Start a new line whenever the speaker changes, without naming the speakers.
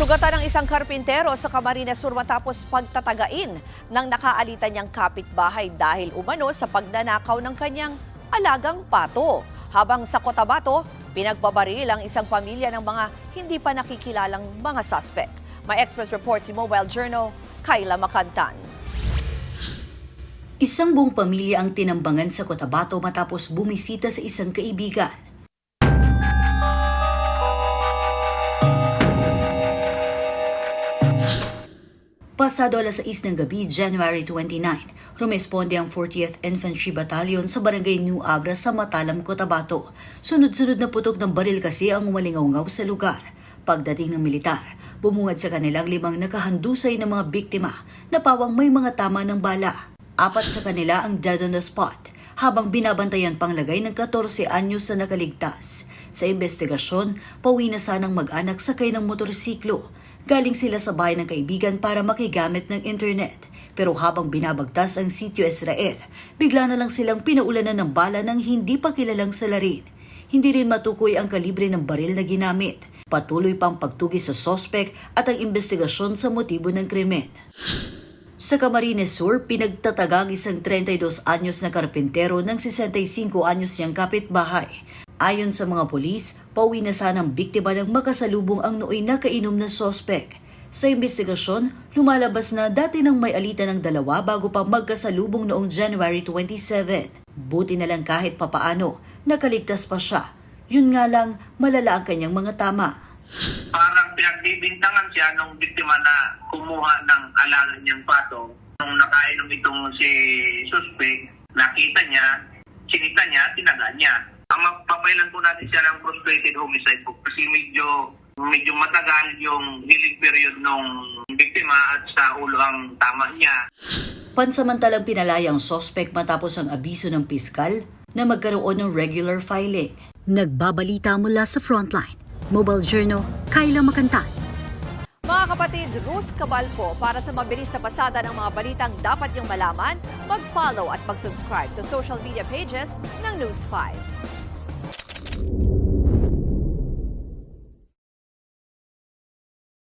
Sugatan ng isang karpintero sa Camarines Sur matapos pagtatagain ng nakaalitan niyang kapitbahay dahil umano sa pagnanakaw ng kanyang alagang pato. Habang sa Cotabato, pinagbabaril ang isang pamilya ng mga hindi pa nakikilalang mga suspect. May Express report si Mobile Journal, Kayla Macantan.
Isang buong pamilya ang tinambangan sa Cotabato matapos bumisita sa isang kaibigan. Pasado alas 6 ng gabi, January 29, rumesponde ang 40th Infantry Battalion sa Barangay New Abra sa Matalam, Cotabato. Sunod-sunod na putok ng baril kasi ang umalingaw-ngaw sa lugar. Pagdating ng militar, bumungad sa kanilang 5 nakahandusay na mga biktima na pawang may mga tama ng bala. 4 sa kanila ang dead on the spot, habang binabantayan pang lagay ng 14 anyos na nakaligtas. Sa investigasyon, pauwi na sanang mag-anak sakay ng motorsiklo. Galing sila sa bahay ng kaibigan para makigamit ng internet. Pero habang binabagtas ang sitio Israel, bigla na lang silang pinaulanan ng bala ng hindi pa kilalang salarin. Hindi rin matukoy ang kalibre ng baril na ginamit. Patuloy pang pagtugi sa sospek at ang investigasyon sa motibo ng krimen. Sa Camarines Sur, pinagtatagang isang 32 anyos na karpintero ng 65 anyos niyang kapitbahay. Ayon sa mga pulis, pauwi na sanang biktima ng makasalubong ang nooy nakainom na sospek. Sa investigasyon, lumalabas na dati nang may alitan ng dalawa bago pa magkasalubong noong January 27. Buti na lang kahit papaano, nakaligtas pa siya. Yun nga lang, malala ang kanyang mga tama.
Parang pinagbibintangan siya nung biktima na kumuha ng alaga niyang pato. Nung nakainom itong si suspect, nakita niya, sinita niya, tinaga niya. Ang mapapailan po natin siya ng frustrated homicide po kasi medyo matagal yung healing period nung biktima at sa ulo ang tama niya.
Pansamantalang pinalaya ang sospek matapos ang abiso ng piskal na magkaroon ng regular filing. Nagbabalita mula sa Frontline. Mobile Journal, Kayla Macantan.
Mga kapatid, Ruth Cabalco, para sa mabilis na pasada ng mga balitang dapat niyong malaman, mag-follow at mag-subscribe sa social media pages ng News 5.